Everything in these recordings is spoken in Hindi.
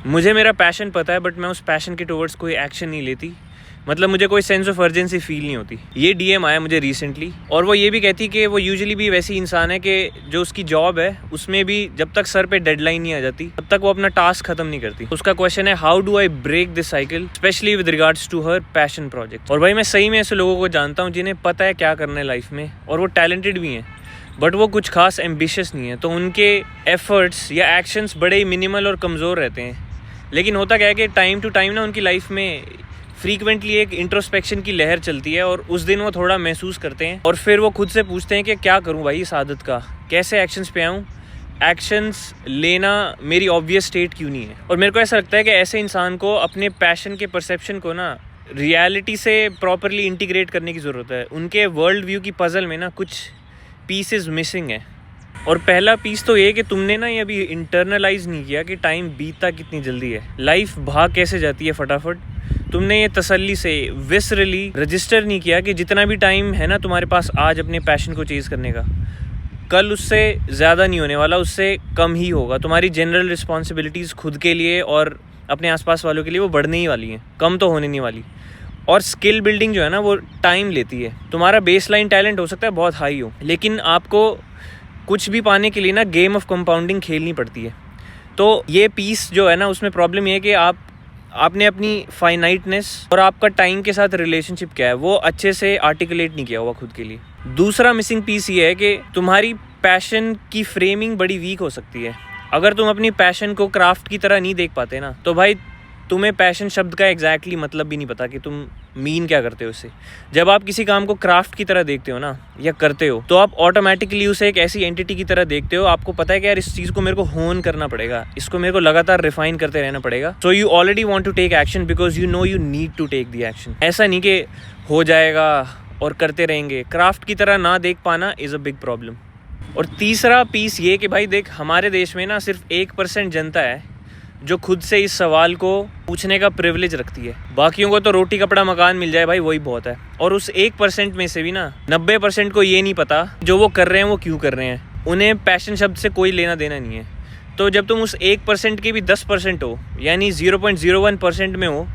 मुझे मेरा पैशन पता है, बट मैं उस पैशन के टुवर्ड्स कोई एक्शन नहीं लेती। मतलब मुझे कोई सेंस ऑफ अर्जेंसी फील नहीं होती। ये डीएम आया मुझे रिसेंटली, और वो ये भी कहती कि वो यूजुअली भी वैसी इंसान है कि जो उसकी जॉब है उसमें भी जब तक सर पे डेडलाइन नहीं आ जाती तब तक वो अपना टास्क खत्म नहीं करती। उसका क्वेश्चन है, how do I break this cycle, specially with regards to her passion project. और भाई मैं सही में ऐसे लोगों को जानता हूँ जिन्हें पता है क्या करना है लाइफ में, और वो टैलेंटेड भी हैं, बट वो कुछ खास एम्बिशियस नहीं है। तो उनके एफर्ट्स या एक्शंस बड़े ही मिनिमल और कमज़ोर रहते हैं। लेकिन होता क्या है कि टाइम टू टाइम ना उनकी लाइफ में फ्रीक्वेंटली एक इंट्रोस्पेक्शन की लहर चलती है, और उस दिन वो थोड़ा महसूस करते हैं, और फिर वो खुद से पूछते हैं कि क्या करूं भाई इस आदत का, कैसे एक्शंस पे आऊं, एक्शंस लेना मेरी ऑब्वियस स्टेट क्यों नहीं है। और मेरे को ऐसा लगता है कि ऐसे इंसान को अपने पैशन के परसेप्शन को ना रियलिटी से प्रॉपरली इंटीग्रेट करने की ज़रूरत है। उनके वर्ल्ड व्यू की पजल में ना कुछ पीसेस मिसिंग है। और पहला पीस तो ये कि तुमने ना ये अभी इंटरनलाइज नहीं किया कि टाइम बीतता कितनी जल्दी है, लाइफ भाग कैसे जाती है फटाफट। तुमने ये तसल्ली से विसरली रजिस्टर नहीं किया कि जितना भी टाइम है ना तुम्हारे पास आज अपने पैशन को चेज़ करने का, कल उससे ज़्यादा नहीं होने वाला, उससे कम ही होगा। तुम्हारी जनरल रिस्पॉन्सिबिलिटीज़ खुद के लिए और अपने आसपास वालों के लिए वो बढ़ने ही वाली हैं, कम तो होने नहीं वाली। और स्किल बिल्डिंग जो है ना वो टाइम लेती है। तुम्हारा बेसलाइन टैलेंट हो सकता है बहुत हाई हो, लेकिन आपको कुछ भी पाने के लिए ना गेम ऑफ कंपाउंडिंग खेलनी पड़ती है। तो ये पीस जो है ना उसमें प्रॉब्लम ये है कि आपने अपनी फाइनाइटनेस और आपका टाइम के साथ रिलेशनशिप क्या है वो अच्छे से आर्टिकुलेट नहीं किया हुआ खुद के लिए। दूसरा मिसिंग पीस ये है कि तुम्हारी पैशन की फ्रेमिंग बड़ी वीक हो सकती है। अगर तुम अपनी पैशन को क्राफ्ट की तरह नहीं देख पाते ना, तो भाई तुम्हें पैशन शब्द का एग्जैक्टली मतलब भी नहीं पता कि तुम मीन क्या करते हो उससे। जब आप किसी काम को क्राफ्ट की तरह देखते हो ना या करते हो, तो आप ऑटोमेटिकली उसे एक ऐसी एंटिटी की तरह देखते हो। आपको पता है कि यार इस चीज़ को मेरे को होन करना पड़ेगा, इसको मेरे को लगातार रिफाइन करते रहना पड़ेगा। So you already want to take action because you know you need to take the action. ऐसा नहीं कि हो जाएगा और करते रहेंगे। क्राफ्ट की तरह ना देख पाना इज़ अ बिग प्रॉब्लम। और तीसरा पीस ये कि भाई देख, हमारे देश में ना सिर्फ 1% जनता है जो खुद से इस सवाल को पूछने का प्रिविलेज रखती है। बाकियों को तो रोटी कपड़ा मकान मिल जाए भाई वही बहुत है। और उस 1% में से भी ना 90% को ये नहीं पता जो वो कर रहे हैं वो क्यों कर रहे हैं। उन्हें पैशन शब्द से कोई लेना देना नहीं है। तो जब तुम उस 1% के भी 10% हो, यानी 0.01% में हो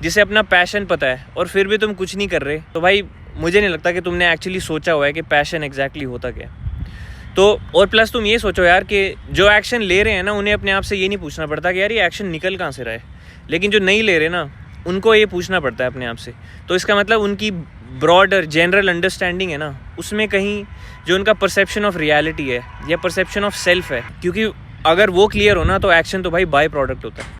जिसे अपना पैशन पता है, और फिर भी तुम कुछ नहीं कर रहे, तो भाई मुझे नहीं लगता कि तुमने एक्चुअली सोचा हुआ है कि पैशन एग्जैक्टली होता क्या। तो और प्लस तुम ये सोचो यार कि जो एक्शन ले रहे हैं ना उन्हें अपने आप से ये नहीं पूछना पड़ता कि यार ये एक्शन निकल कहाँ से रहा है, लेकिन जो नहीं ले रहे ना उनको ये पूछना पड़ता है अपने आप से। तो इसका मतलब उनकी ब्रॉडर जनरल अंडरस्टैंडिंग है ना, उसमें कहीं जो उनका परसेप्शन ऑफ रियलिटी है या परसेप्शन ऑफ सेल्फ है, क्योंकि अगर वो क्लियर हो ना तो एक्शन तो भाई बाय प्रोडक्ट होता है।